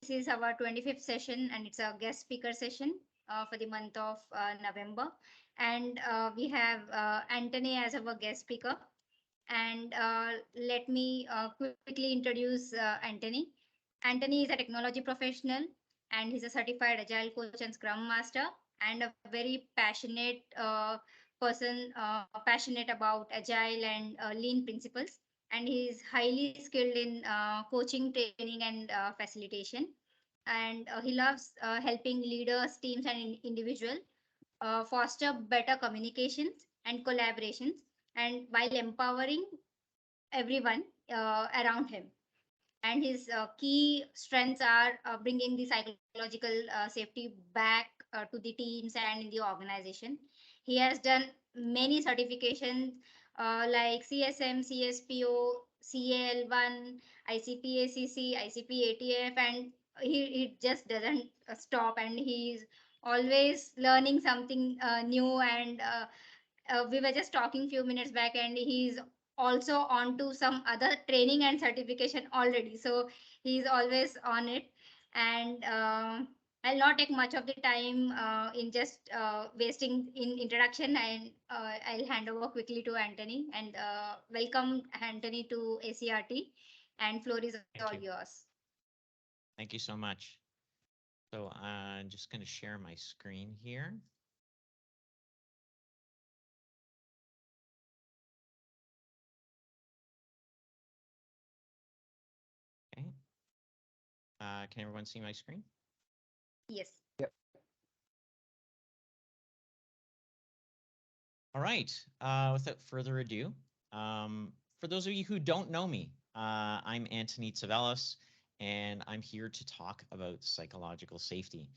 is our 25th session, and it's a guest speaker session for the month of November. And we have Antoni as our guest speaker. And let me quickly introduce Antoni. Antoni is a technology professional, and he's a certified Agile coach and Scrum Master, and a very passionate person, passionate about Agile and Lean principles. And he's highly skilled in coaching, training, and facilitation. And he loves helping leaders, teams, and individuals foster better communications and collaborations, and while empowering everyone around him. And his key strengths are bringing the psychological safety back to the teams and in the organization. He has done many certifications like CSM, CSPO, CAL1, ICP-ACC, ICP-ATF, and he just doesn't stop, and he's always learning something new. And we were just talking few minutes back, and he's also on to some other training and certification already, so he's always on it. And I'll not take much of the time in just wasting in introduction, and I'll hand over quickly to Antoni. And welcome, Antoni, to ACRT, and floor is Thank all you. yours. Thank you so much. So I'm just going to share my screen here. Okay. Can everyone see my screen? Yes. Yep. All right. Without further ado, for those of you who don't know me, I'm Antoni Tzavelas, and I'm here to talk about psychological safety.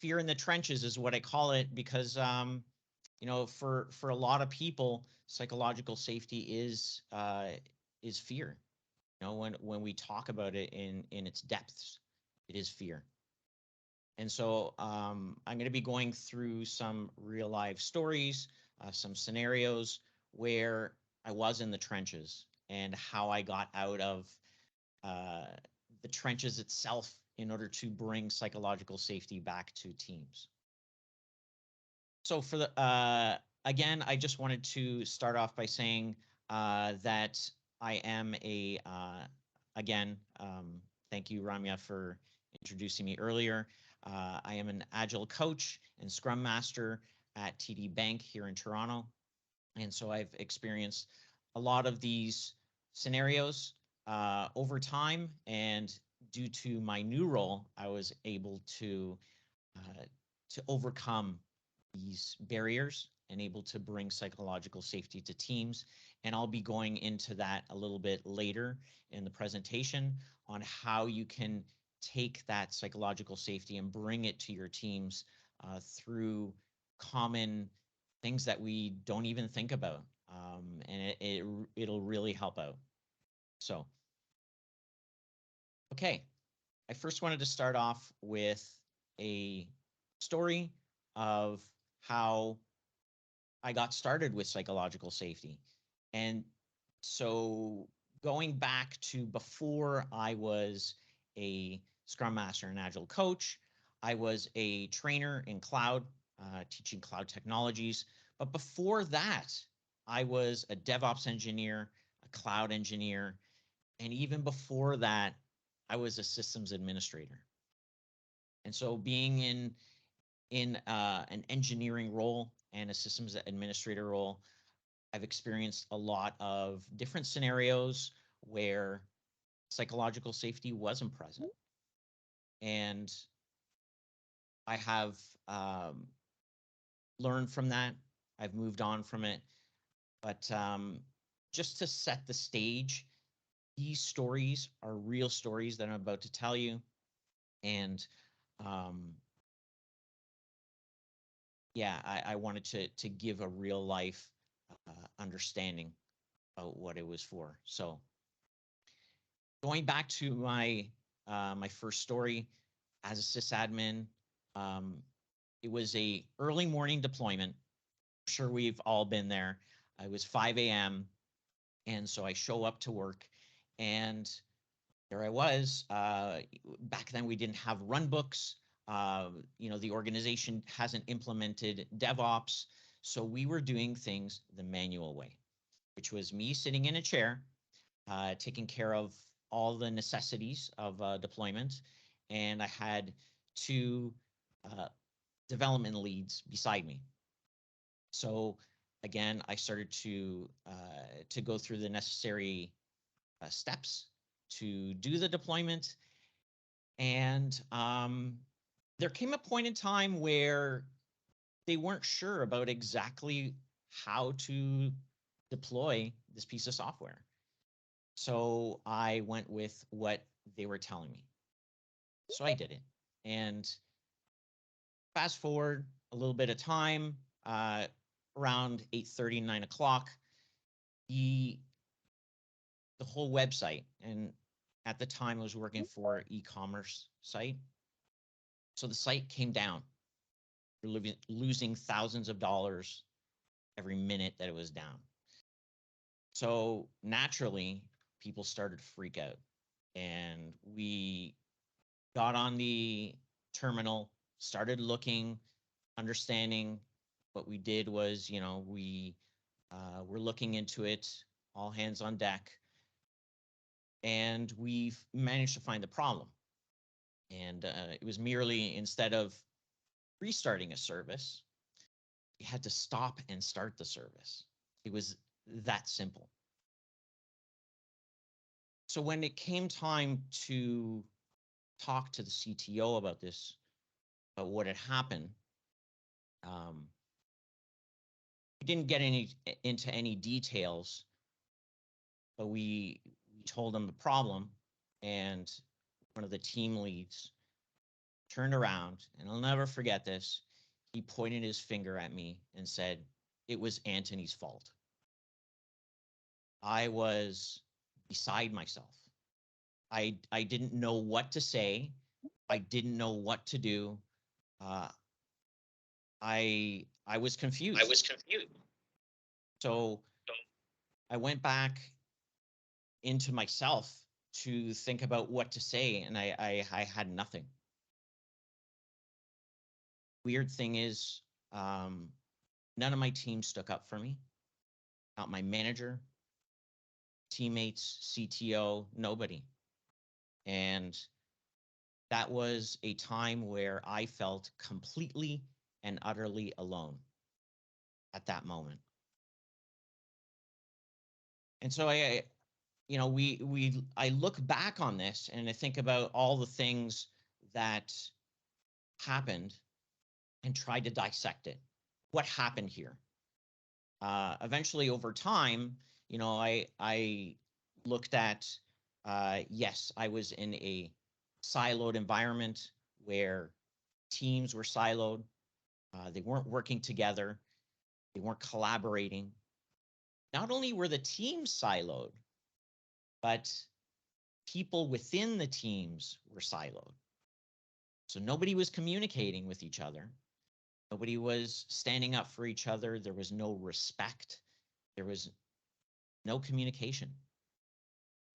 Fear in the trenches is what I call it, because you know, for a lot of people, psychological safety is fear. You know, when we talk about it in its depths, it is fear. And so I'm going to be going through some real life stories, some scenarios where I was in the trenches and how I got out of the trenches itself in order to bring psychological safety back to teams. So for the again, I just wanted to start off by saying that I am a again, thank you, Ramya, for introducing me earlier. I am an Agile coach and Scrum Master at TD Bank here in Toronto. And so I've experienced a lot of these scenarios over time. And due to my new role, I was able to overcome these barriers and able to bring psychological safety to teams. And I'll be going into that a little bit later in the presentation on how you can take that psychological safety and bring it to your teams through common things that we don't even think about. And it'll really help out. So, okay, I first wanted to start off with a story of how I got started with psychological safety. And so going back to before I was a Scrum Master and Agile coach, I was a trainer in cloud, teaching cloud technologies. But before that, I was a DevOps engineer, a cloud engineer, and even before that, I was a systems administrator. And so being in an engineering role and a systems administrator role, I've experienced a lot of different scenarios where psychological safety wasn't present. And I have learned from that. I've moved on from it. But just to set the stage, these stories are real stories that I'm about to tell you. And yeah, I wanted to give a real life understanding about what it was for. So going back to my my first story as a sysadmin, it was a early morning deployment. I'm sure we've all been there. It was 5 a.m. And so I show up to work, and there I was. Back then, we didn't have run books. The organization hasn't implemented DevOps. So we were doing things the manual way, which was me sitting in a chair, taking care of all the necessities of deployment. And I had two development leads beside me. So again, I started to go through the necessary steps to do the deployment. And there came a point in time where they weren't sure about exactly how to deploy this piece of software. So I went with what they were telling me. So I did it. And fast forward a little bit of time, around 8:30, 9 o'clock, the whole website, and at the time I was working for an e-commerce site. So the site came down. We're losing thousands of dollars every minute that it was down. So naturally, people started to freak out. And we got on the terminal, started looking, understanding. What we did was, we were looking into it, all hands on deck, and we've managed to find the problem. And it was merely, instead of restarting a service, we had to stop and start the service. It was that simple. So when it came time to talk to the CTO about this, about what had happened, we didn't get into any details, but we told him the problem, and one of the team leads turned around, and I'll never forget this. He pointed his finger at me and said, "It was Antoni's fault." I was beside myself. I didn't know what to say. I didn't know what to do. I was confused. So I went back into myself to think about what to say, and I had nothing. Weird thing is, none of my team stuck up for me. Not my manager, teammates, CTO, nobody. And that was a time where I felt completely and utterly alone at that moment. And so I look back on this and I think about all the things that happened and tried to dissect it. What happened here? Eventually, over time, I looked at, yes, I was in a siloed environment where teams were siloed. They weren't working together. They weren't collaborating. Not only were the teams siloed, but people within the teams were siloed. So nobody was communicating with each other. Nobody was standing up for each other. There was no respect. There was no communication.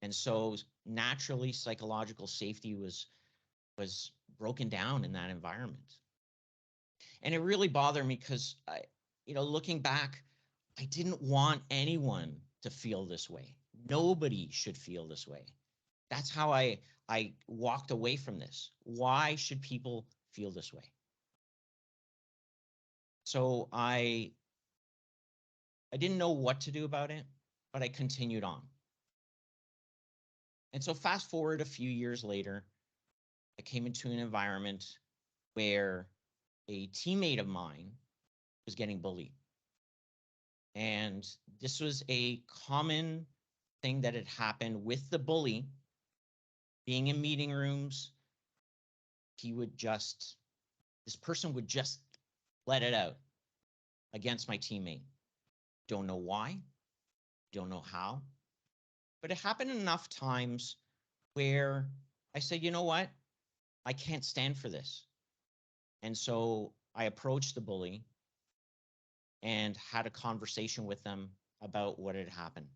And so naturally, psychological safety was broken down in that environment. And it really bothered me because looking back, I didn't want anyone to feel this way. Nobody should feel this way. That's how I walked away from this. Why should people feel this way? So I didn't know what to do about it, but I continued on. And so fast forward a few years later, I came into an environment where a teammate of mine was getting bullied. And this was a common thing that had happened with the bully. Being in meeting rooms, this person would just let it out against my teammate. Don't know why, don't know how, but it happened enough times where I said, you know what? I can't stand for this. And so I approached the bully and had a conversation with them about what had happened.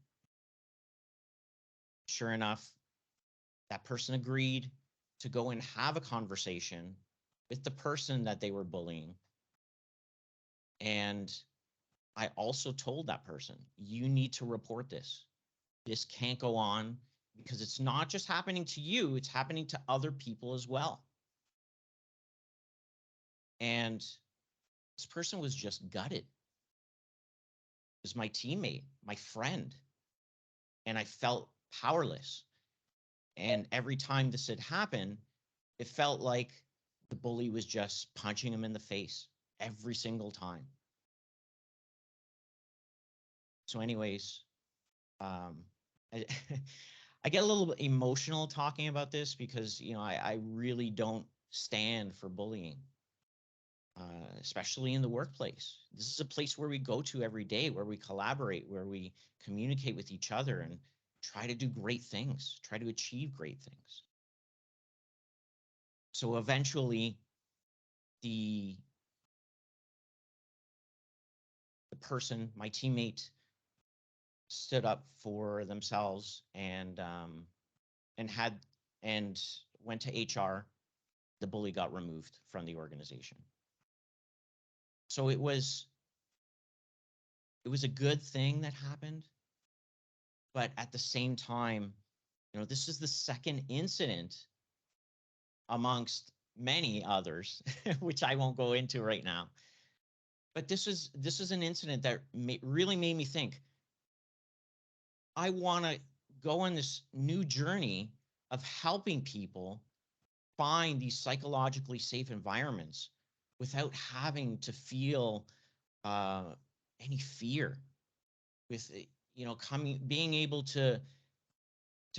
Sure enough, that person agreed to go and have a conversation with the person that they were bullying. And I also told that person, you need to report this. This can't go on because it's not just happening to you, it's happening to other people as well. And this person was just gutted. It was my teammate, my friend, and I felt powerless. And every time this had happened, it felt like the bully was just punching him in the face every single time. So anyways, I, I get a little bit emotional talking about this because, you know, I really don't stand for bullying, especially in the workplace. This is a place where we go to every day, where we collaborate, where we communicate with each other and try to do great things, try to achieve great things. So eventually, the person, my teammate, stood up for themselves and had and went to HR. The bully got removed from the organization. So it was a good thing that happened, but at the same time, you know, this is the second incident amongst many others, which I won't go into right now. But this is an incident that really made me think. I want to go on this new journey of helping people find these psychologically safe environments without having to feel any fear. With, you know, being able to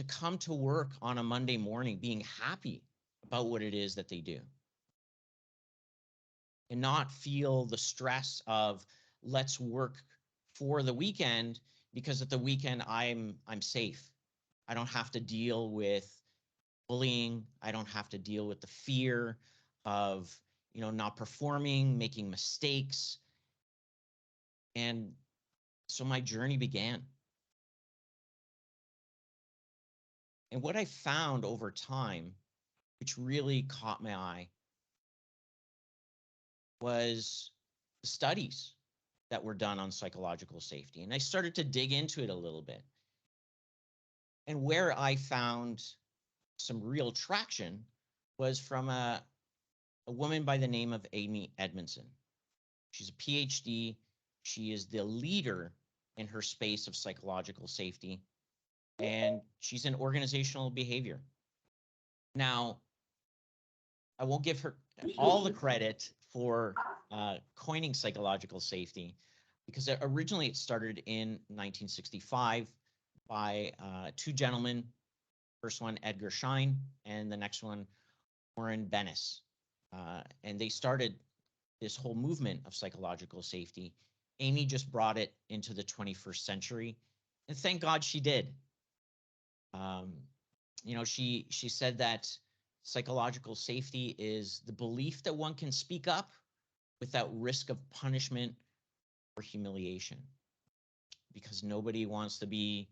come to work on a Monday morning, being happy about what it is that they do, and not feel the stress of let's work for the weekend because at the weekend I'm safe. I don't have to deal with bullying. I don't have to deal with the fear of, you know, not performing, making mistakes. And so my journey began. And what I found over time, which really caught my eye, was the studies that were done on psychological safety. And I started to dig into it a little bit. And where I found some real traction was from a woman by the name of Amy Edmondson. She's a PhD. She is the leader in her space of psychological safety, and she's in organizational behavior. Now, I won't give her all the credit for coining psychological safety, because originally it started in 1965 by two gentlemen. First one, Edgar Schein, and the next one, Warren Bennis. And they started this whole movement of psychological safety. Amy just brought it into the 21st century, and thank God she did. You know, she said that psychological safety is the belief that one can speak up without risk of punishment or humiliation, because nobody wants to be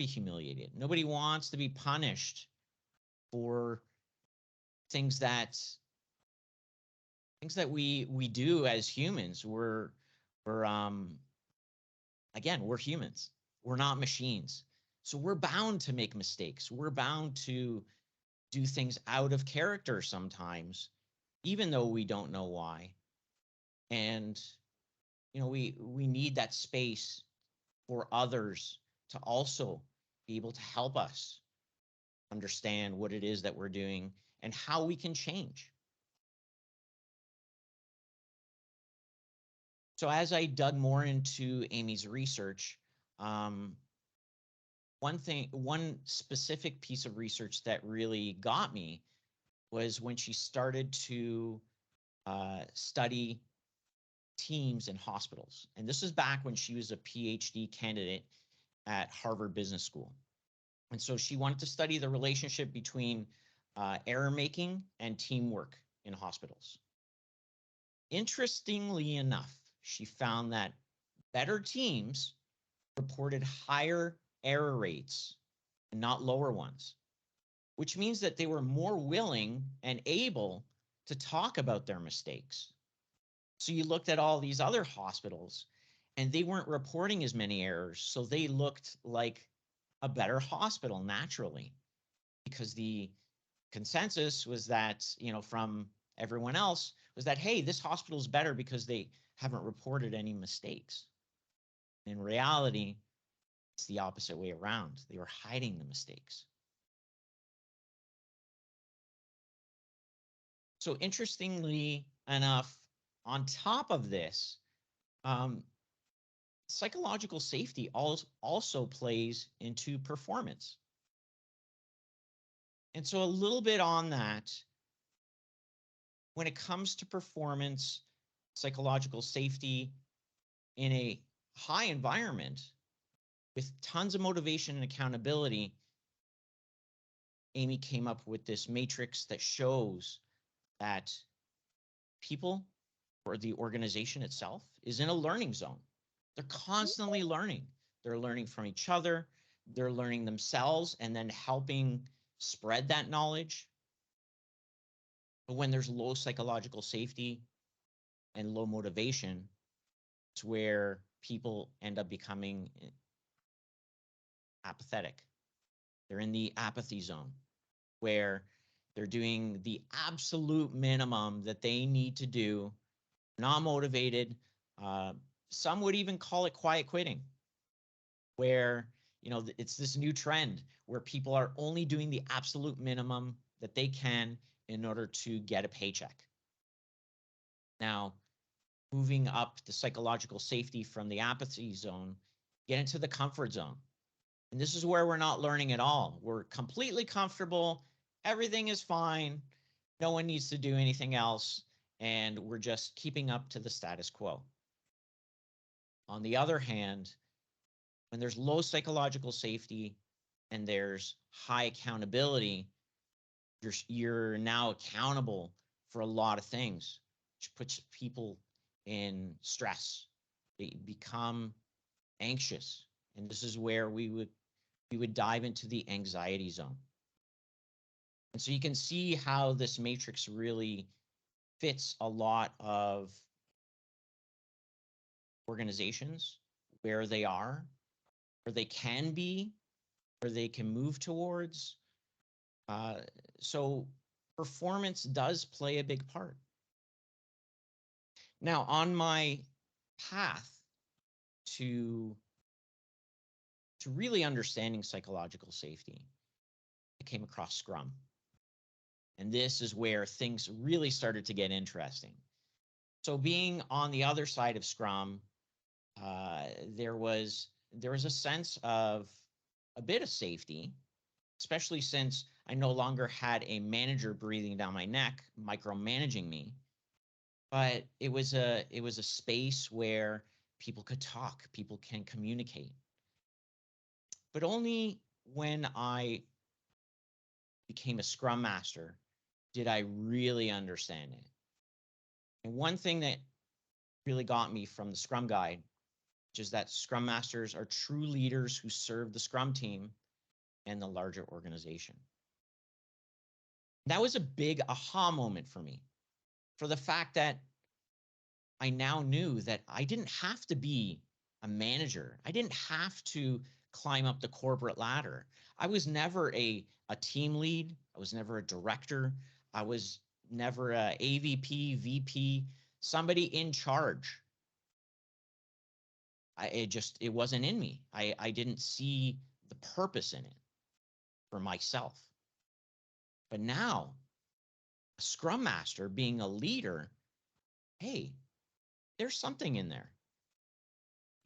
humiliated. Nobody wants to be punished for things that we do as humans. Again, we're humans. We're not machines. So we're bound to make mistakes. We're bound to do things out of character sometimes, even though we don't know why. And, you know, we need that space for others to also be able to help us understand what it is that we're doing and how we can change. So as I dug more into Amy's research, one specific piece of research that really got me was when she started to study teams in hospitals. And this is back when she was a PhD candidate at Harvard Business School. And so she wanted to study the relationship between error making and teamwork in hospitals. Interestingly enough, she found that better teams reported higher error rates and not lower ones. which means that they were more willing and able to talk about their mistakes. So you looked at all these other hospitals and they weren't reporting as many errors. So they looked like a better hospital naturally, because the consensus was that, from everyone else was that, hey, this hospital is better because they haven't reported any mistakes. In reality, it's the opposite way around. They were hiding the mistakes. So interestingly enough, on top of this, psychological safety also plays into performance. And so a little bit on that, when it comes to performance, psychological safety in a high environment with tons of motivation and accountability, Amy came up with this matrix that shows that people or the organization itself is in a learning zone. They're constantly learning. They're learning from each other. They're learning themselves and then helping spread that knowledge. But when there's low psychological safety and low motivation, it's where people end up becoming apathetic. They're in the apathy zone where they're doing the absolute minimum that they need to do, not motivated. Some would even call it quiet quitting, where it's this new trend where people are only doing the absolute minimum that they can in order to get a paycheck. Now, moving up the psychological safety from the apathy zone, get into the comfort zone. And this is where we're not learning at all. We're completely comfortable. Everything is fine. No one needs to do anything else. And we're just keeping up to the status quo. On the other hand, when there's low psychological safety and there's high accountability, you're now accountable for a lot of things, which puts people in stress. They become anxious. And this is where we would dive into the anxiety zone. And so you can see how this matrix really fits a lot of organizations, where they are, where they can be, where they can move towards. So performance does play a big part. Now, on my path to really understanding psychological safety, I came across Scrum. And this is where things really started to get interesting. So being on the other side of Scrum, there was a sense of a bit of safety, especially since I no longer had a manager breathing down my neck, micromanaging me. But it was a space where people could talk, people can communicate. But only when I became a Scrum Master did I really understand it. And one thing that really got me from the Scrum Guide, which is that Scrum Masters are true leaders who serve the Scrum team and the larger organization. That was a big aha moment for me, for the fact that I now knew that I didn't have to be a manager. I didn't have to climb up the corporate ladder. I was never a team lead. I was never a director. I was never a AVP, VP, somebody in charge. It wasn't in me. I didn't see the purpose in it for myself. But now, a Scrum Master being a leader, hey, there's something in there.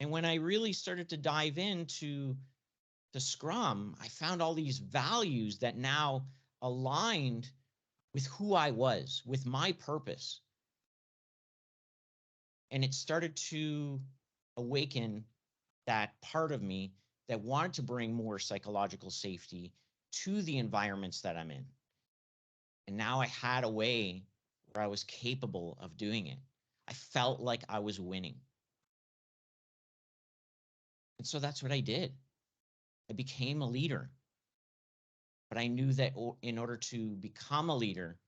And when I really started to dive into the Scrum, I found all these values that now aligned with who I was, with my purpose. And it started to awaken that part of me that wanted to bring more psychological safety to the environments that I'm in. And now I had a way where I was capable of doing it. I felt like I was winning. And so that's what I did. I became a leader. But I knew that in order to become a leader,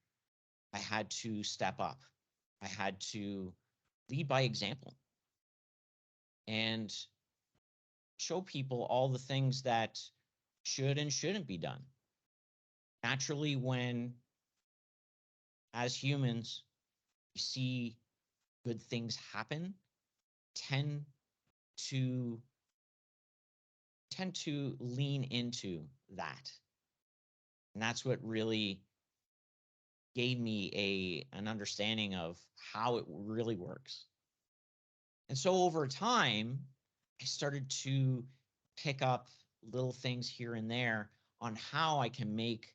I had to step up. I had to lead by example and show people all the things that should and shouldn't be done. Naturally, when as humans, we see good things happen, tend to lean into that. And that's what really gave me an understanding of how it really works. And so over time, I started to pick up little things here and there on how I can make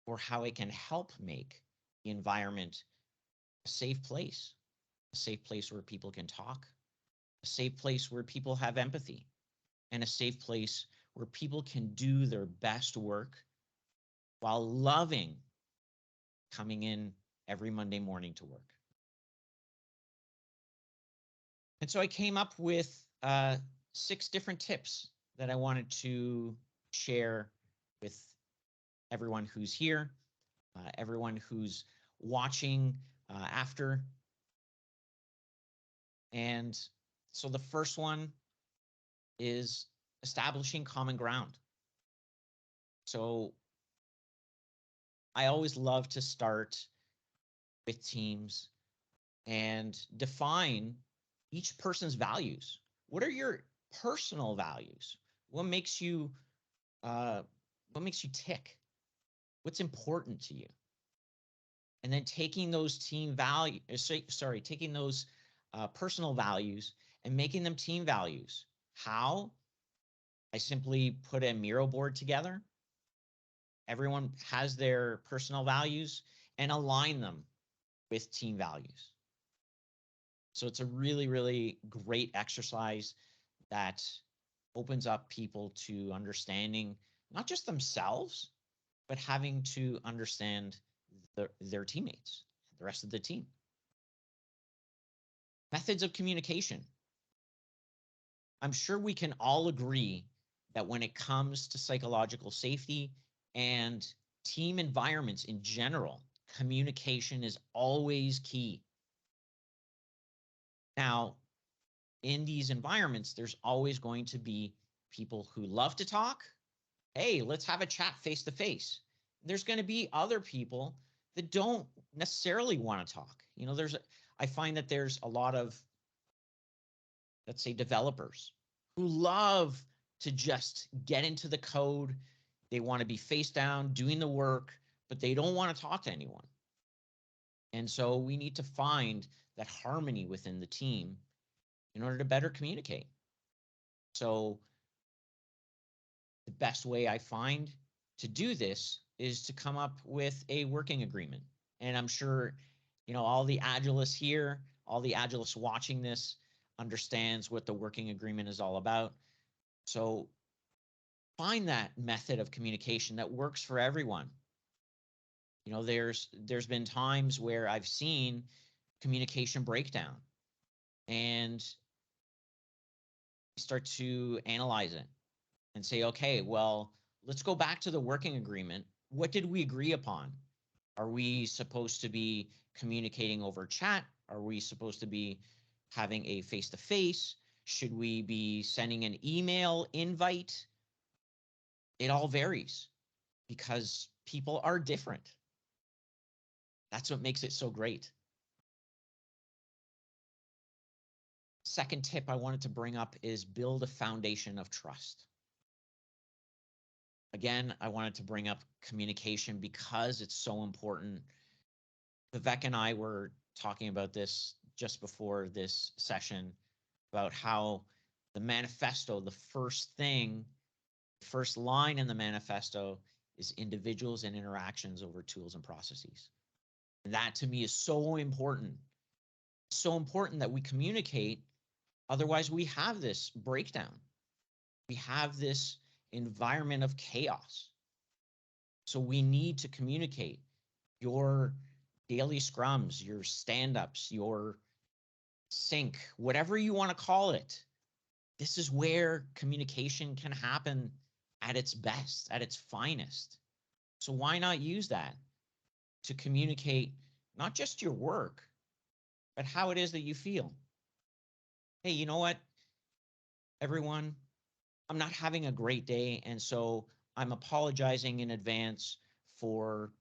or how I can help make the environment a safe place where people can talk, a safe place where people have empathy, and a safe place where people can do their best work while loving coming in every Monday morning to work. And so I came up with 6 different tips that I wanted to share with everyone who's here, everyone who's watching after. And so the first one is establishing common ground. So I always love to start with teams and define each person's values. What are your personal values? What makes you tick? What's important to you? And then taking those taking those personal values and making them team values. How? I simply put a Miro board together. Everyone has their personal values and align them with team values. So it's a really, really great exercise that opens up people to understanding not just themselves, but having to understand their teammates, the rest of the team. Methods of communication. I'm sure we can all agree that when it comes to psychological safety and team environments in general, communication is always key. Now, in these environments, there's always going to be people who love to talk. Hey, let's have a chat face to face. There's going to be other people that don't necessarily want to talk. You know, I find that there's a lot of, let's say, developers who love to just get into the code. They want to be face down doing the work, but they don't want to talk to anyone. And so we need to find that harmony within the team in order to better communicate. So the best way I find to do this is to come up with a working agreement. And I'm sure, you know, all the Agilists here, all the Agilists watching this understands what the working agreement is all about. So find that method of communication that works for everyone. You know, there's been times where I've seen communication breakdown and start to analyze it and say, okay, well, let's go back to the working agreement. What did we agree upon? Are we supposed to be communicating over chat? Are we supposed to be having a face-to-face? Should we be sending an email invite? It all varies because people are different. That's what makes it so great. Second tip I wanted to bring up is build a foundation of trust. Again, I wanted to bring up communication because it's so important. Vivek and I were talking about this just before this session about how the manifesto, the first line in the manifesto is individuals and interactions over tools and processes. And that to me is so important. So important that we communicate. Otherwise, we have this breakdown. We have this environment of chaos. So we need to communicate your daily scrums, your stand-ups, your sync, whatever you want to call it. This is where communication can happen at its best, at its finest. So why not use that to communicate not just your work, but how it is that you feel? Hey, you know what, everyone, I'm not having a great day. And so I'm apologizing in advance for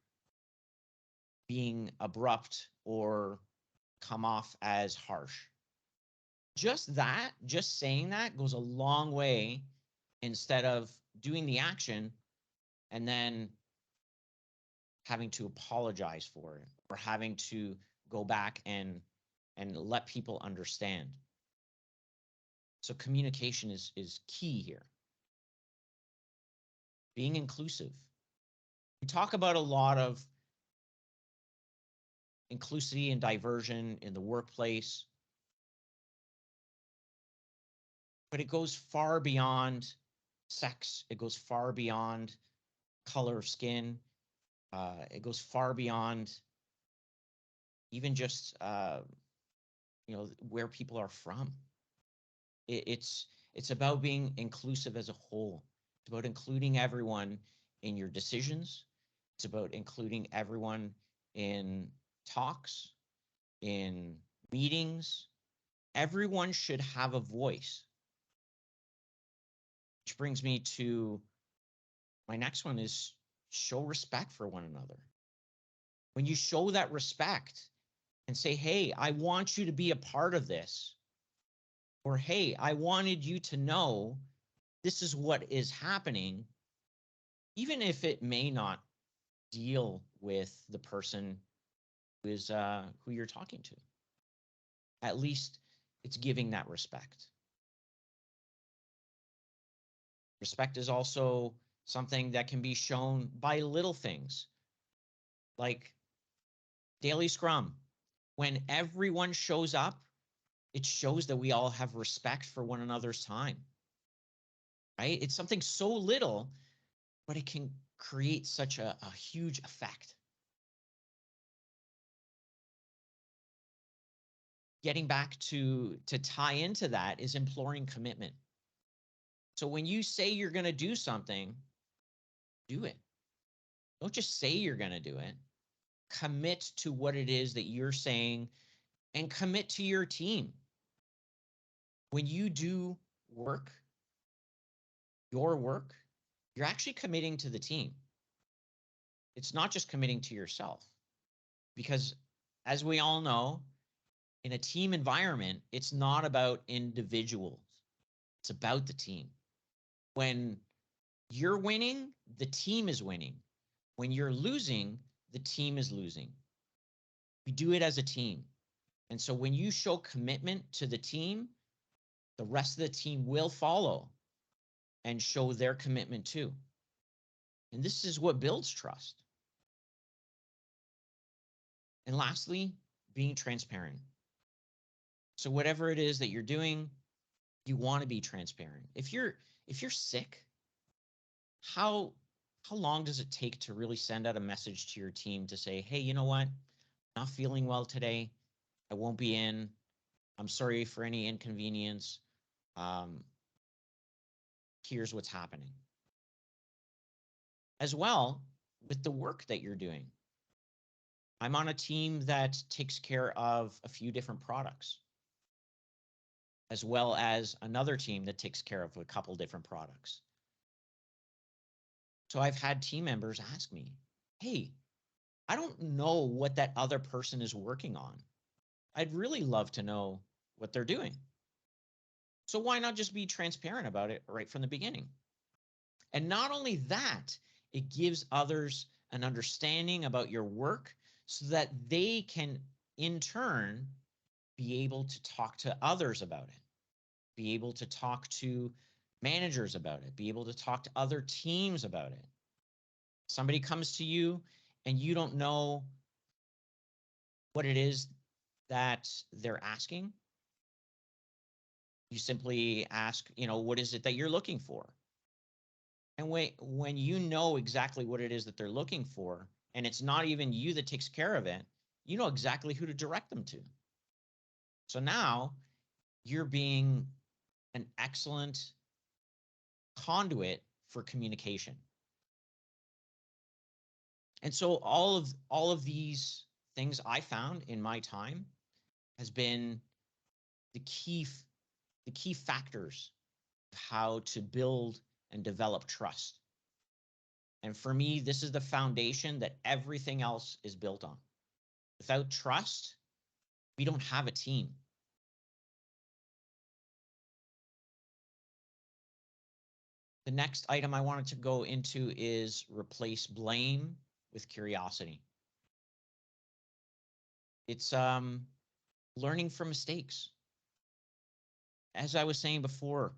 being abrupt or come off as harsh. Just that, just saying that goes a long way instead of doing the action and then having to apologize for it or having to go back and let people understand. So communication is key here. Being inclusive. We talk about a lot of inclusivity and diversion in the workplace, but it goes far beyond sex. It goes far beyond color of skin. It goes far beyond even just where people are from. It's about being inclusive as a whole. It's about including everyone in your decisions. It's about including everyone in talks, in meetings. Everyone should have a voice. Which brings me to my next one is show respect for one another. When you show that respect and say, hey, I want you to be a part of this, or hey, I wanted you to know this is what is happening, even if it may not deal with the person who you're talking to. At least it's giving that respect. Respect is also something that can be shown by little things like daily scrum. When everyone shows up, it shows that we all have respect for one another's time, right? It's something so little, but it can create such a huge effect. Getting back to tie into that is imploring commitment. So when you say you're going to do something, do it. Don't just say you're going to do it. Commit to what it is that you're saying and commit to your team. When you do work, your work, you're actually committing to the team. It's not just committing to yourself, because as we all know, in a team environment, it's not about individuals. It's about the team. When you're winning, the team is winning. When you're losing, the team is losing. We do it as a team. And so when you show commitment to the team, the rest of the team will follow and show their commitment too. And this is what builds trust. And lastly, being transparent. So whatever it is that you're doing, you want to be transparent. If you're sick, how long does it take to really send out a message to your team to say, hey, you know what? Not feeling well today. I won't be in. I'm sorry for any inconvenience. Here's what's happening. As well, with the work that you're doing. I'm on a team that takes care of a few different products, as well as another team that takes care of a couple different products. So I've had team members ask me, hey, I don't know what that other person is working on. I'd really love to know what they're doing. So why not just be transparent about it right from the beginning? And not only that, it gives others an understanding about your work so that they can, in turn, be able to talk to others about it, be able to talk to managers about it, be able to talk to other teams about it. Somebody comes to you and you don't know what it is that they're asking. You simply ask, what is it that you're looking for? And when you know exactly what it is that they're looking for, and it's not even you that takes care of it, you know exactly who to direct them to. So now you're being an excellent conduit for communication. And so all of these things I found in my time has been the key factors of how to build and develop trust. And for me, this is the foundation that everything else is built on. Without trust, we don't have a team. The next item I wanted to go into is replace blame with curiosity. It's learning from mistakes. As I was saying before,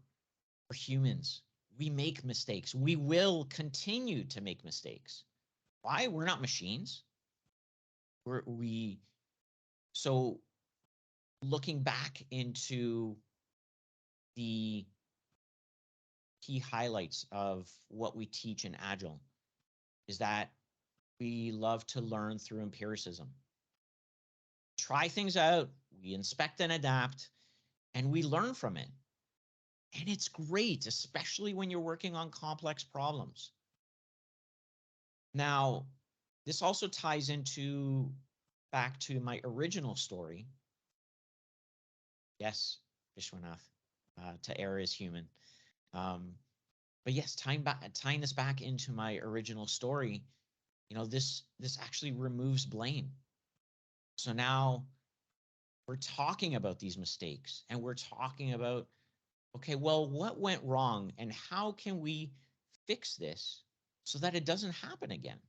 we're humans. We make mistakes. We will continue to make mistakes. Why? We're not machines. So looking back into the key highlights of what we teach in Agile is that we love to learn through empiricism. Try things out, we inspect and adapt, and we learn from it. And it's great, especially when you're working on complex problems. Now, this also ties into back to my original story. Yes, Vishwanath, to err is human. But yes, tying this back into my original story, this actually removes blame. So now we're talking about these mistakes and we're talking about, okay, well, what went wrong and how can we fix this so that it doesn't happen again?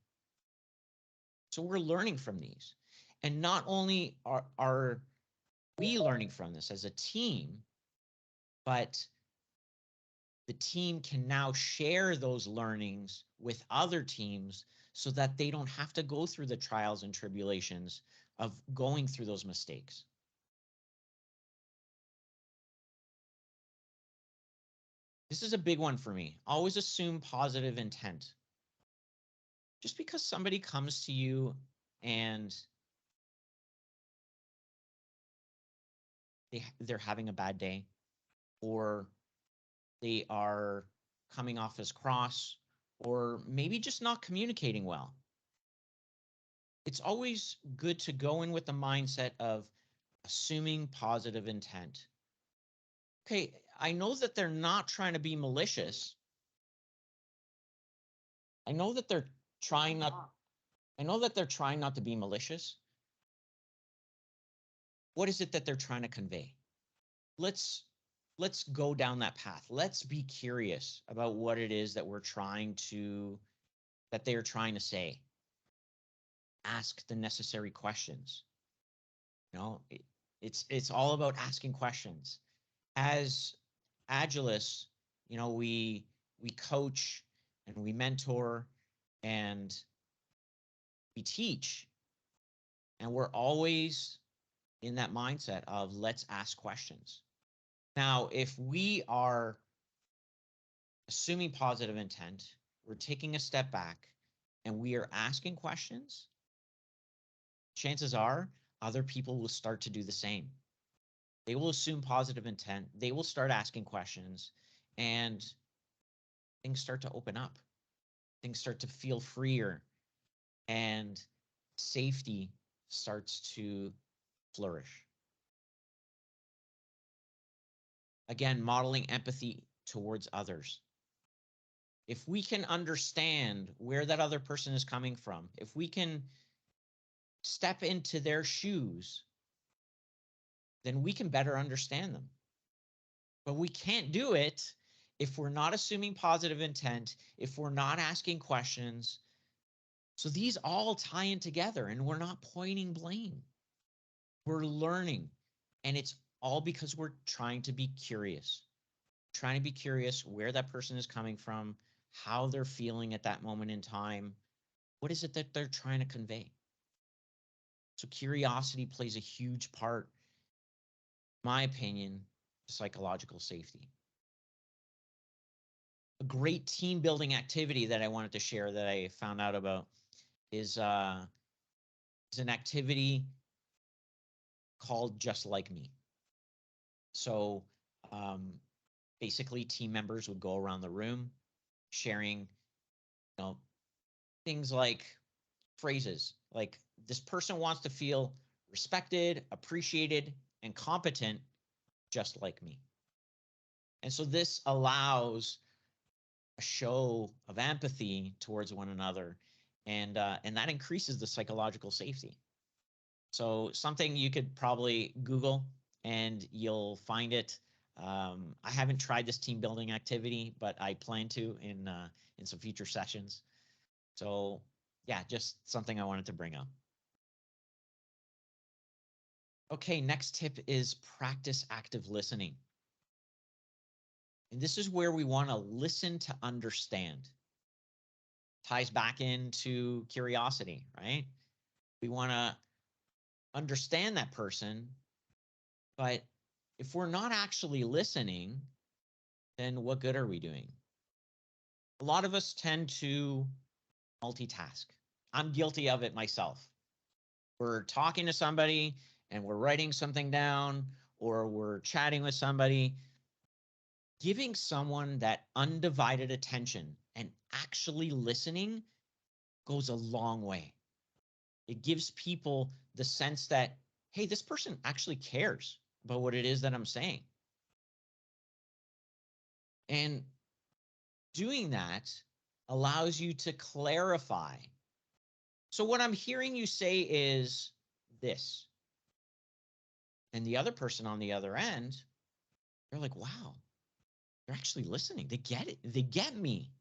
So we're learning from these. And not only are we learning from this as a team, but the team can now share those learnings with other teams so that they don't have to go through the trials and tribulations of going through those mistakes. This is a big one for me. Always assume positive intent. Just because somebody comes to you and they're having a bad day, or they are coming off as cross, or maybe just not communicating well, it's always good to go in with the mindset of assuming positive intent. Okay, I know that they're not trying to be malicious. I know that they're trying not I know that they're trying not to be malicious. What is it that they're trying to convey? Let's go down that path. Let's be curious about what it is that they're trying to say. Ask the necessary questions. It's all about asking questions. As Agilists, we coach and we mentor and we teach, and we're always in that mindset of let's ask questions. Now, if we are assuming positive intent, we're taking a step back and we are asking questions, chances are other people will start to do the same. They will assume positive intent. They will start asking questions and things start to open up. Things start to feel freer and safety starts to flourish. Again, modeling empathy towards others. If we can understand where that other person is coming from, if we can step into their shoes, then we can better understand them. But we can't do it if we're not assuming positive intent, if we're not asking questions. So these all tie in together and we're not pointing blame. We're learning, and it's all because we're trying to be curious, where that person is coming from, how they're feeling at that moment in time. What is it that they're trying to convey? So curiosity plays a huge part, in my opinion, psychological safety. A great team building activity that I wanted to share that I found out about is an activity called Just Like Me. So basically team members would go around the room sharing things like, phrases like this person wants to feel respected, appreciated, and competent just like me. And so this allows a show of empathy towards one another, and that increases the psychological safety. So something you could probably Google and you'll find it. I haven't tried this team building activity, but I plan to in some future sessions. So yeah, just something I wanted to bring up. Okay, next tip is practice active listening. And this is where we want to listen to understand. Ties back into curiosity, right? We want to understand that person, but if we're not actually listening, then what good are we doing? A lot of us tend to multitask. I'm guilty of it myself. We're talking to somebody and we're writing something down, or we're chatting with somebody. Giving someone that undivided attention and actually listening goes a long way. It gives people the sense that, hey, this person actually cares about what it is that I'm saying. And doing that allows you to clarify. So what I'm hearing you say is this. And the other person on the other end, they're like, wow, they're actually listening. They get it. They get me.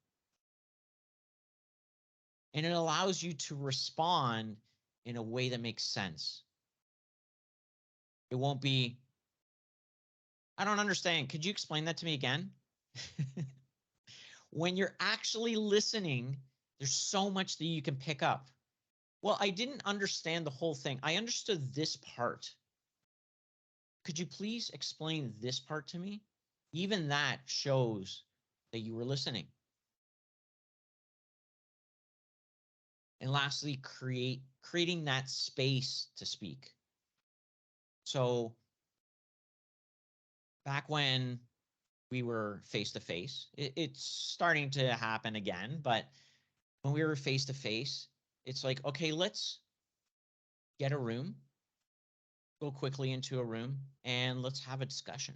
And it allows you to respond in a way that makes sense. It won't be, I don't understand. Could you explain that to me again? When you're actually listening, there's so much that you can pick up. Well, I didn't understand the whole thing. I understood this part. Could you please explain this part to me? Even that shows that you were listening. And lastly, creating that space to speak. So back when we were face to face, it's starting to happen again, but when we were face to face, it's like, okay, let's get a room, go quickly into a room, and let's have a discussion.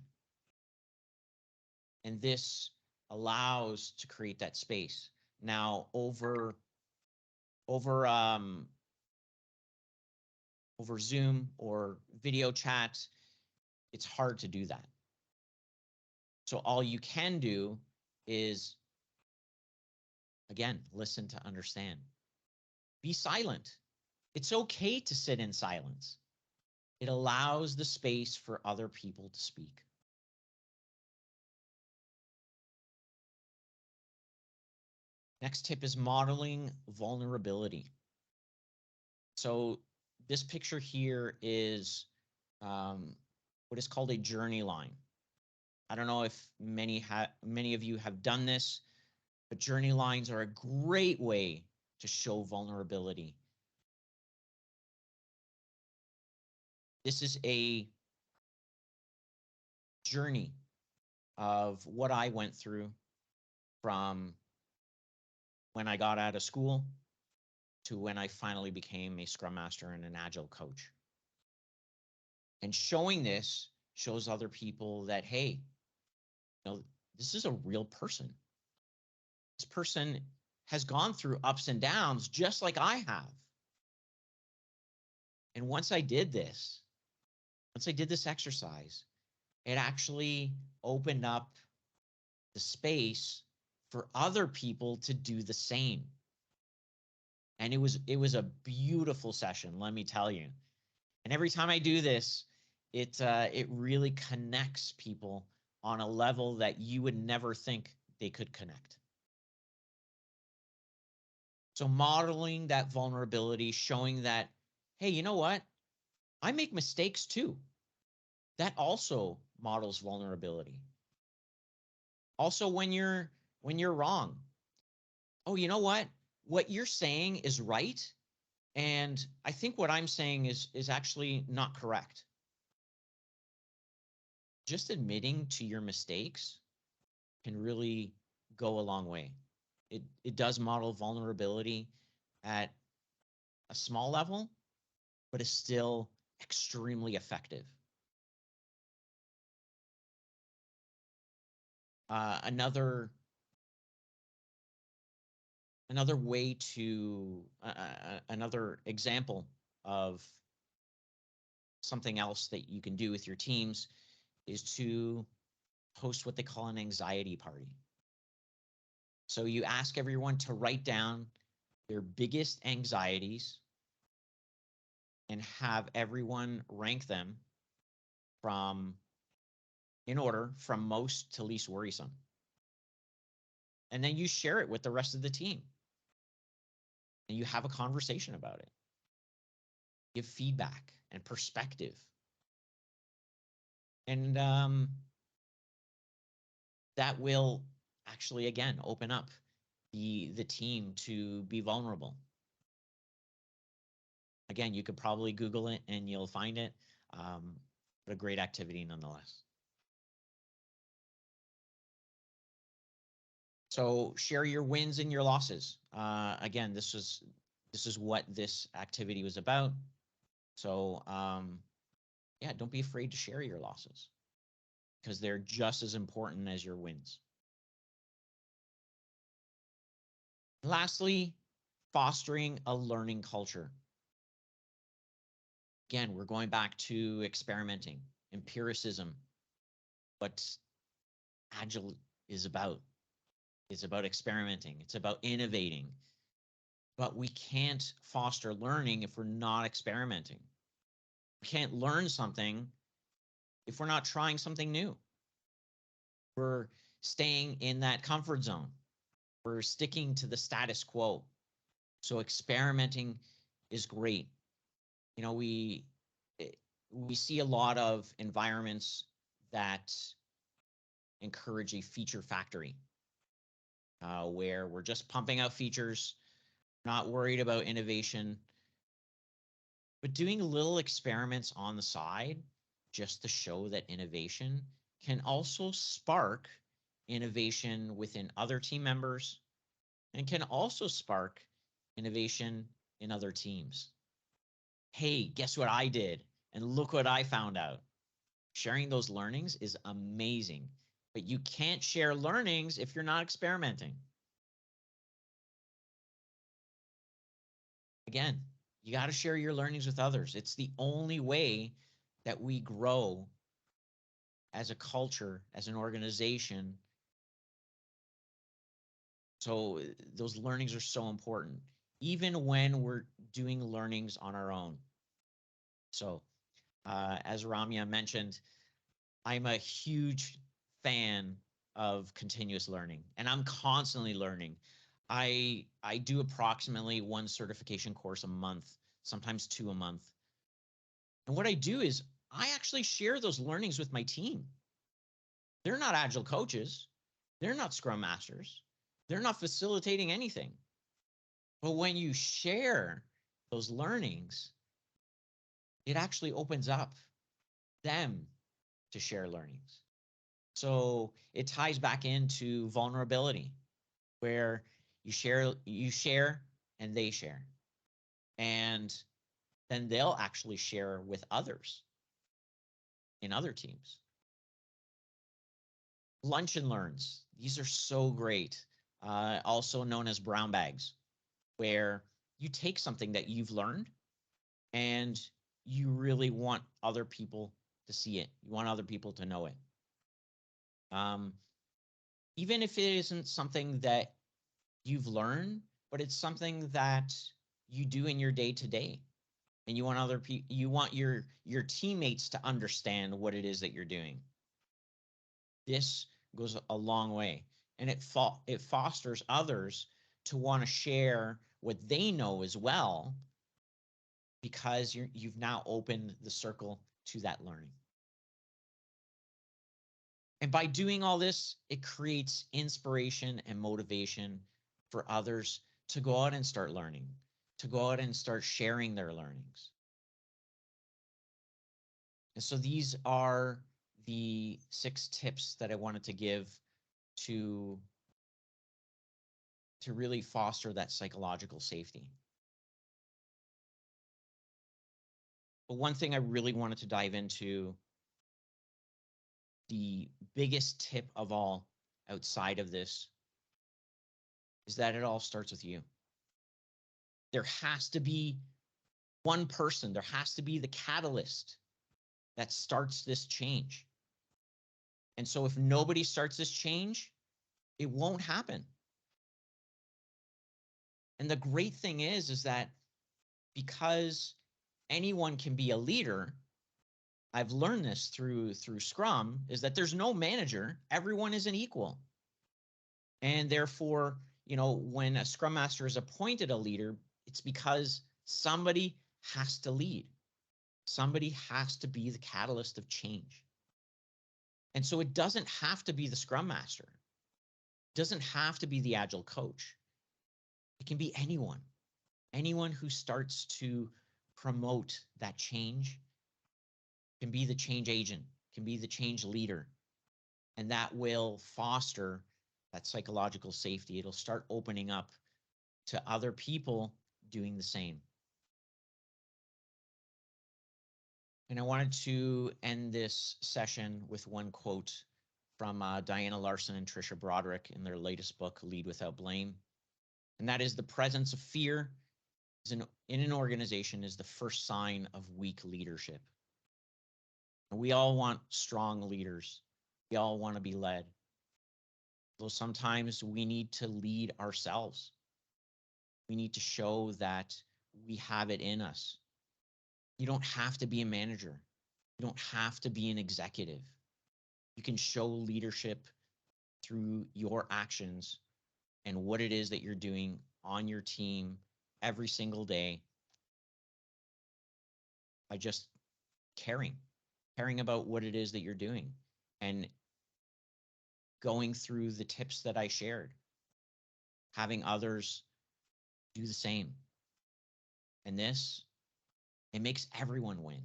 And this allows to create that space. Now over over Zoom or video chat, it's hard to do that. So all you can do is, again, listen to understand. Be silent. It's okay to sit in silence. It allows the space for other people to speak. Next tip is modeling vulnerability. So this picture here is what is called a journey line. I don't know if many of you have done this, but journey lines are a great way to show vulnerability. This is a journey of what I went through from when I got out of school to when I finally became a Scrum Master and an Agile coach. And showing this shows other people that, hey, you know, this is a real person. This person has gone through ups and downs just like I have. And once I did this exercise, it actually opened up the space for other people to do the same. And it was a beautiful session, let me tell you. And every time I do this, it really connects people on a level that you would never think they could connect. So modeling that vulnerability, showing that, hey, you know what? I make mistakes too. That also models vulnerability. Also, when you're wrong, oh, you know what? What you're saying is right, and I think what I'm saying is actually not correct. Just admitting to your mistakes can really go a long way. It does model vulnerability at small level, but is still extremely effective. Another way to another example of something else that you can do with your teams is to host what they call an anxiety party. So you ask everyone to write down their biggest anxieties and have everyone rank them in order from most to least worrisome. And then you share it with the rest of the team. And you have a conversation about it. Give feedback and perspective. And that will actually, again, open up the team to be vulnerable. Again, you could probably Google it and you'll find it, but a great activity nonetheless. So share your wins and your losses. Again, this is what this activity was about. So yeah, don't be afraid to share your losses because they're just as important as your wins. Lastly, fostering a learning culture. Again, we're going back to experimenting, empiricism. What Agile is about. It's about experimenting. It's about innovating. But we can't foster learning if we're not experimenting. We can't learn something if we're not trying something new. We're staying in that comfort zone. We're sticking to the status quo. So experimenting is great. You know, we see a lot of environments that encourage a feature factory, where we're just pumping out features, not worried about innovation, but doing little experiments on the side just to show that innovation can also spark innovation within other team members and can also spark innovation in other teams. Hey, guess what I did? And look what I found out. Sharing those learnings is amazing, but you can't share learnings if you're not experimenting. Again, you got to share your learnings with others. It's the only way that we grow as a culture, as an organization. So those learnings are so important, even when we're doing learnings on our own. So as Ramya mentioned, I'm a huge fan of continuous learning, and I'm constantly learning. I do approximately one certification course a month, sometimes two a month. And what I do is I actually share those learnings with my team. They're not Agile coaches. They're not Scrum Masters. They're not facilitating anything. But when you share those learnings, it actually opens up them to share learnings. So it ties back into vulnerability, where you share and they share. And then they'll actually share with others in other teams. Lunch and learns. These are so great. Also known as brown bags, where you take something that you've learned and you really want other people to see it. You want other people to know it. Even if it isn't something that you've learned, but it's something that you do in your day to day, and you want other people, you want your teammates to understand what it is that you're doing. This goes a long way, and it fosters others to want to share what they know as well, because you've now opened the circle to that learning. And by doing all this, it creates inspiration and motivation for others to go out and start learning, to go out and start sharing their learnings. And so these are the 6 tips that I wanted to give to really foster that psychological safety. But one thing I really wanted to dive into, the biggest tip of all outside of this, is that it all starts with you. There has to be one person, there has to be the catalyst that starts this change. And so if nobody starts this change, it won't happen. And the great thing is that because anyone can be a leader, I've learned this through Scrum, is that there's no manager. Everyone is an equal. And therefore, when a Scrum Master is appointed a leader, it's because somebody has to lead. Somebody has to be the catalyst of change. And so it doesn't have to be the Scrum Master. It doesn't have to be the Agile coach. It can be anyone who starts to promote that change can be the change agent, can be the change leader. And that will foster that psychological safety. It'll start opening up to other people doing the same. And I wanted to end this session with one quote from Diana Larson and Tricia Broderick in their latest book, Lead Without Blame. And that is, the presence of fear in an organization is the first sign of weak leadership. And we all want strong leaders. We all want to be led. Though sometimes we need to lead ourselves. We need to show that we have it in us. You don't have to be a manager. You don't have to be an executive. You can show leadership through your actions and what it is that you're doing on your team every single day by just caring about what it is that you're doing and going through the tips that I shared, having others do the same. And this, it makes everyone win.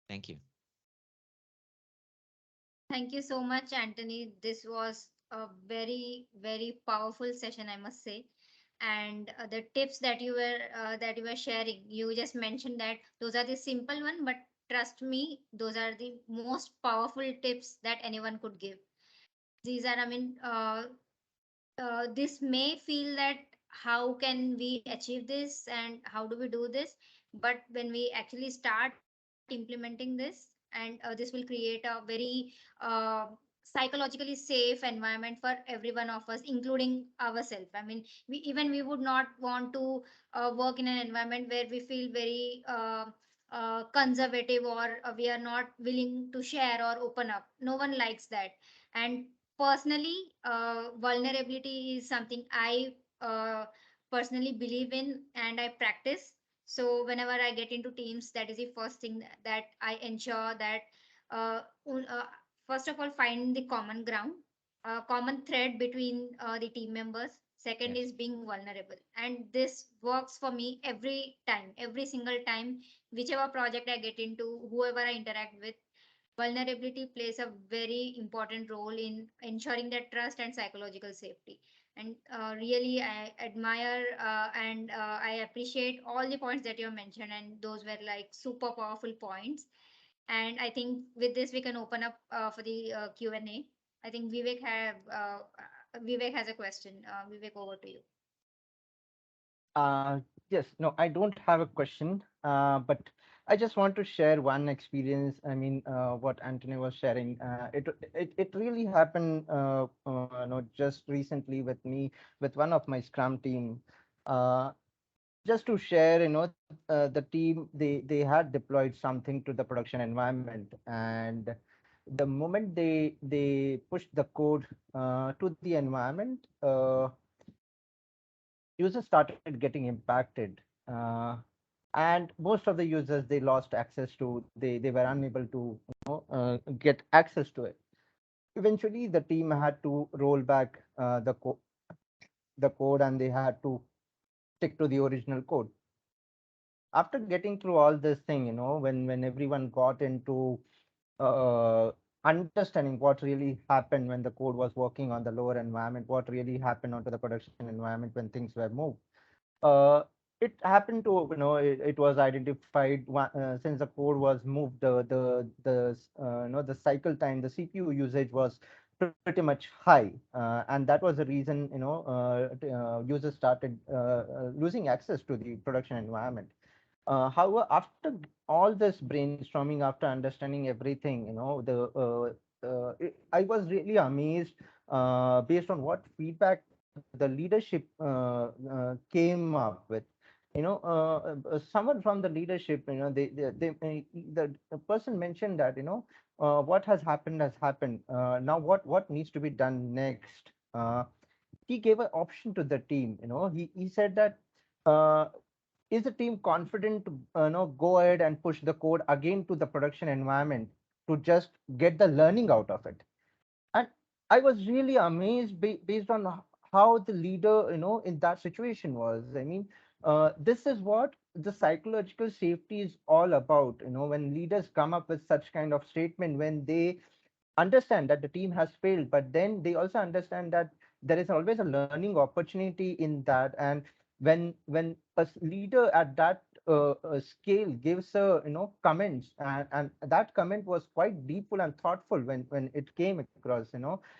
Thank you. Thank you so much, Anthony. This was a very, very powerful session, I must say. And the tips that you were sharing, you just mentioned that those are the simple one, but trust me, those are the most powerful tips that anyone could give. These are, I mean, this may feel that how can we achieve this and how do we do this, but when we actually start implementing this, and this will create a very psychologically safe environment for every one of us, including ourselves. I mean, we would not want to work in an environment where we feel very conservative, or we are not willing to share or open up. No one likes that. And personally, vulnerability is something I personally believe in and I practice. So whenever I get into teams, that is the first thing that I ensure that uh, un- uh, first of all, find the common ground, common thread between the team members. Second Yes. is being vulnerable, and this works for me every time, every single time, whichever project I get into, whoever I interact with. Vulnerability plays a very important role in ensuring that trust and psychological safety. And really, I admire and I appreciate all the points that you mentioned, and those were like super powerful points. And I think with this, we can open up for the Q&A. I think Vivek has a question. Vivek, over to you. Uh, yes, no, I don't have a question, but I just want to share one experience. I mean, what Anthony was sharing, it really happened, no, just recently with me, with one of my Scrum team. Uh, just to share, the team, they had deployed something to the production environment, and the moment they pushed the code to the environment, users started getting impacted, and most of the users, they lost access to, they were unable to get access to it. Eventually the team had to roll back the code, and they had to stick to the original code. After getting through all this thing, when everyone got into uh, understanding what really happened when the code was working on the lower environment, what really happened onto the production environment when things were moved, uh, it happened to, it was identified since the code was moved, the cycle time, the CPU usage was pretty much high, and that was the reason, users started losing access to the production environment. However, after all this brainstorming, after understanding everything, I was really amazed based on what feedback the leadership came up with. Someone from the leadership, the person mentioned that, what has happened has happened. Now, what needs to be done next? He gave an option to the team. He said that. Is the team confident to go ahead and push the code again to the production environment to just get the learning out of it? And I was really amazed based on how the leader, in that situation was. I mean, this is what the psychological safety is all about. When leaders come up with such kind of statement, when they understand that the team has failed, but then they also understand that there is always a learning opportunity in that. And when a leader at that scale gives a, comments, and that comment was quite deepful and thoughtful when it came across,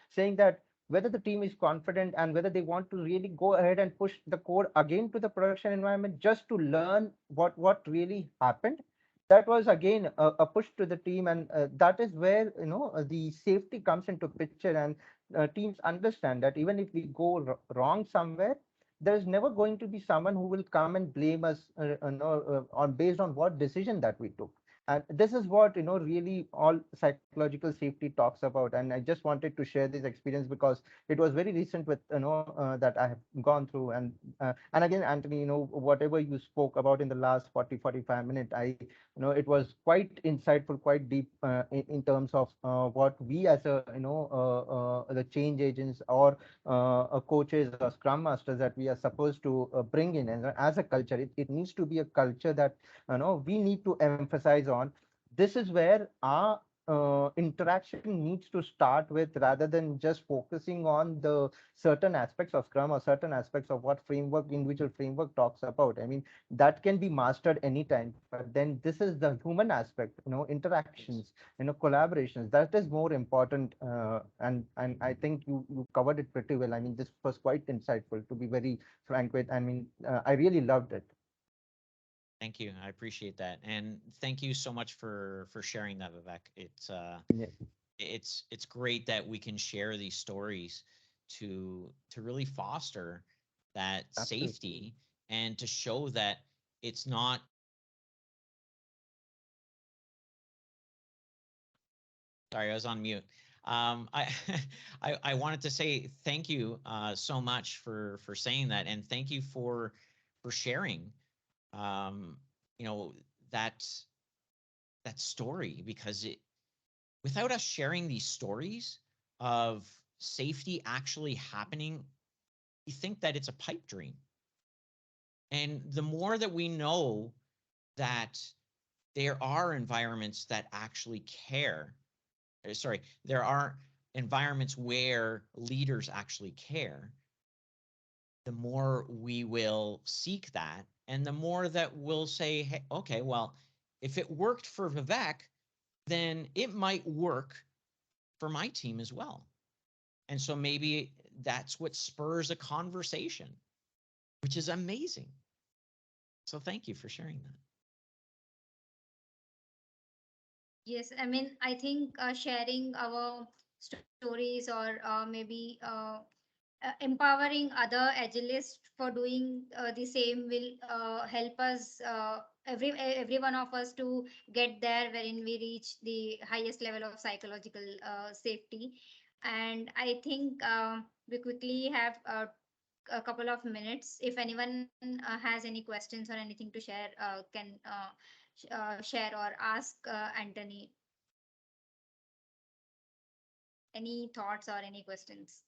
saying that whether the team is confident and whether they want to really go ahead and push the code again to the production environment just to learn what really happened. That was again a push to the team, and that is where, the safety comes into picture. And teams understand that even if we go wrong somewhere, there is never going to be someone who will come and blame us, on based on what decision that we took. And this is what, really all psychological safety talks about. And I just wanted to share this experience because it was very recent with, that I have gone through. And again, Anthony, whatever you spoke about in the last 40-45 minutes, it was quite insightful, quite deep, in terms of what we as a, the change agents, or coaches or scrum masters, that we are supposed to bring in. And as a culture, it needs to be a culture that, we need to emphasize on. This is where our interaction needs to start with, rather than just focusing on the certain aspects of scrum or certain aspects of what individual framework talks about. I mean, that can be mastered anytime, but then this is the human aspect, Yes. interactions, collaborations, that is more important. And I think you covered it pretty well. I mean, this was quite insightful, to be very frank with. I mean, I really loved it. Thank you. I appreciate that. And thank you so much for sharing that, Vivek. Yeah, It's great that we can share these stories to really foster that absolutely. safety and to show that it's not. Sorry, I was on mute. I, I wanted to say thank you so much for saying that, and thank you for sharing, um, you know, that that story, because without us sharing these stories of safety actually happening, we think that it's a pipe dream. And the more that we know that there are environments that actually care, sorry, there are environments where leaders actually care, the more we will seek that. And the more that we'll say, hey, okay, well, if it worked for Vivek, then it might work for my team as well. And so maybe that's what spurs a conversation, which is amazing. So thank you for sharing that. Yes, I mean, I think sharing our stories, or maybe empowering other agilists for doing the same will help us, every one of us, to get there wherein we reach the highest level of psychological safety. And I think we quickly have a couple of minutes. If anyone has any questions or anything to share, can share or ask Anthony any thoughts or any questions.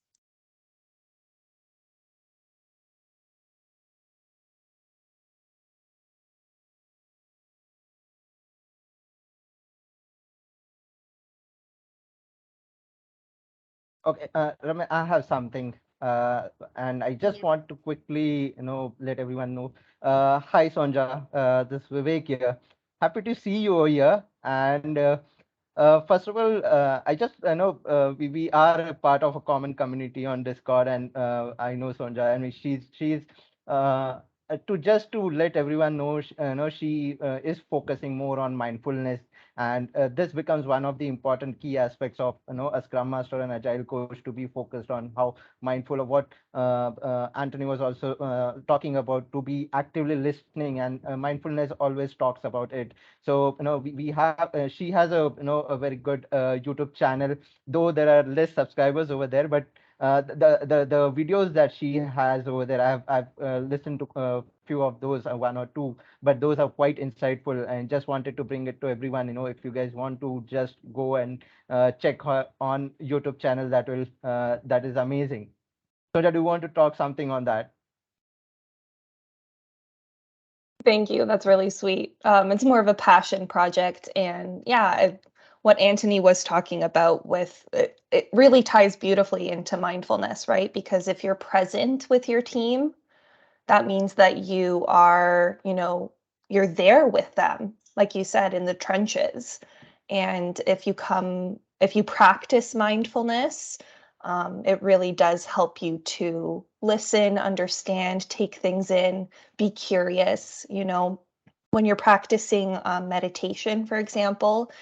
Okay, Ramesh, I have something. And I just Yes. want to quickly, let everyone know. Hi, Sonja. This is Vivek here. Happy to see you over here. And first of all, I just know we are a part of a common community on Discord, and I know Sonja. I mean, she's to let everyone know, she is focusing more on mindfulness, and this becomes one of the important key aspects of a Scrum Master and Agile coach to be focused on how mindful of what Anthony was also talking about, to be actively listening, and mindfulness always talks about it. So we have she has a very good YouTube channel, though there are less subscribers over there, but the videos that she has over there, I've listened to a few of those, one or two, but those are quite insightful, and just wanted to bring it to everyone. If you guys want to just go and check her on YouTube channel, that is amazing. So, do you want to talk something on that? Thank you. That's really sweet. It's more of a passion project. And yeah, what Antony was talking about with it really ties beautifully into mindfulness, right? Because if you're present with your team, that means that you are, you're there with them, like you said, in the trenches. And if you practice mindfulness, it really does help you to listen, understand, take things in, be curious. When you're practicing meditation, for example,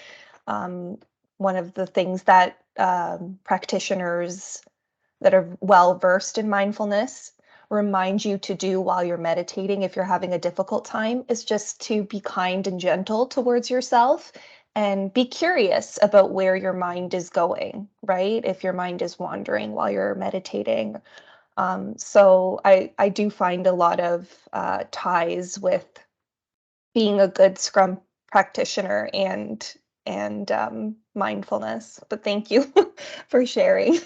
um, one of the things that practitioners that are well versed in mindfulness remind you to do while you're meditating if you're having a difficult time is just to be kind and gentle towards yourself and be curious about where your mind is going, right? If your mind is wandering while you're meditating. So I do find a lot of ties with being a good Scrum practitioner and mindfulness. But thank you for sharing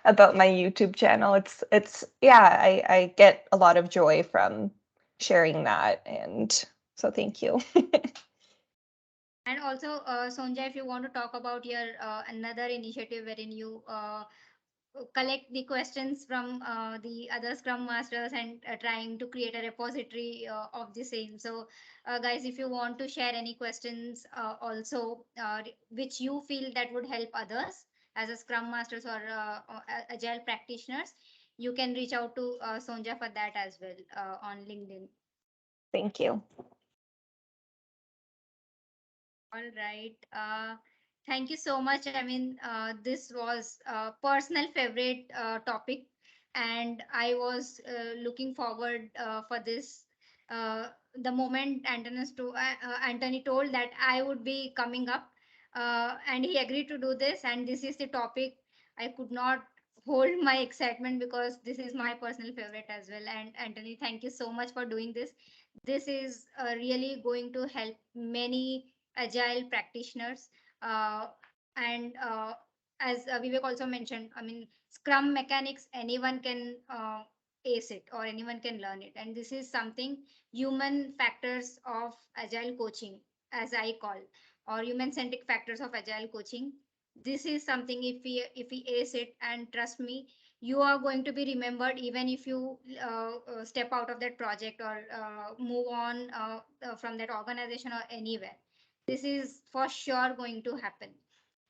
about my YouTube channel. It's yeah, I get a lot of joy from sharing that, and so thank you. And also, Sonja, if you want to talk about your another initiative wherein you collect the questions from the other Scrum Masters and trying to create a repository of the same. So, guys, if you want to share any questions also which you feel that would help others as a Scrum Masters or Agile practitioners, you can reach out to Sonja for that as well on LinkedIn. Thank you. All right. Thank you so much. I mean, this was a personal favorite topic, and I was looking forward for this. The moment Anthony told that I would be coming up, and he agreed to do this, and this is the topic. I could not hold my excitement because this is my personal favorite as well. And Anthony, thank you so much for doing this. This is really going to help many agile practitioners, uh, and as Vivek also mentioned, I mean, scrum mechanics, anyone can ace it or anyone can learn it, and this is something human factors of agile coaching, as I call, or human centric factors of agile coaching. This is something, if we ace it, and trust me, you are going to be remembered even if you step out of that project or move on from that organization or anywhere. This is for sure going to happen.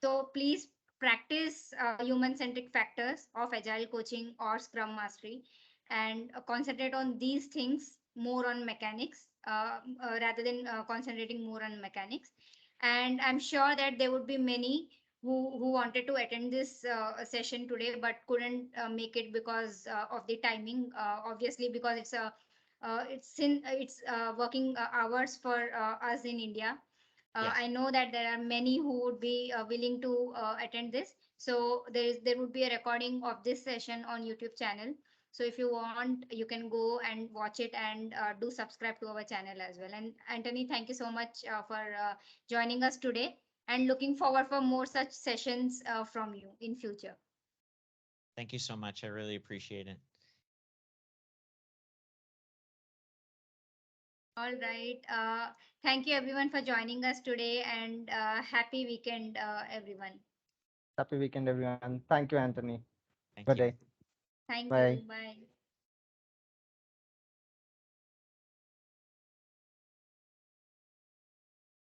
So please practice human centric factors of agile coaching or scrum mastery, and concentrate on these things more on mechanics, rather than concentrating more on mechanics. And I'm sure that there would be many who wanted to attend this session today but couldn't make it because of the timing, obviously, because it's working hours for us in India. Yes. I know that there are many who would be willing to attend this. So there would be a recording of this session on YouTube channel. So if you want, you can go and watch it, and do subscribe to our channel as well. And Anthony, thank you so much for joining us today, and looking forward for more such sessions from you in future. Thank you so much. I really appreciate it. All right. Thank you everyone for joining us today, and happy weekend, everyone. Happy weekend, everyone. Thank you, Anthony. Thank Good you. day. Thank Bye. you. Bye.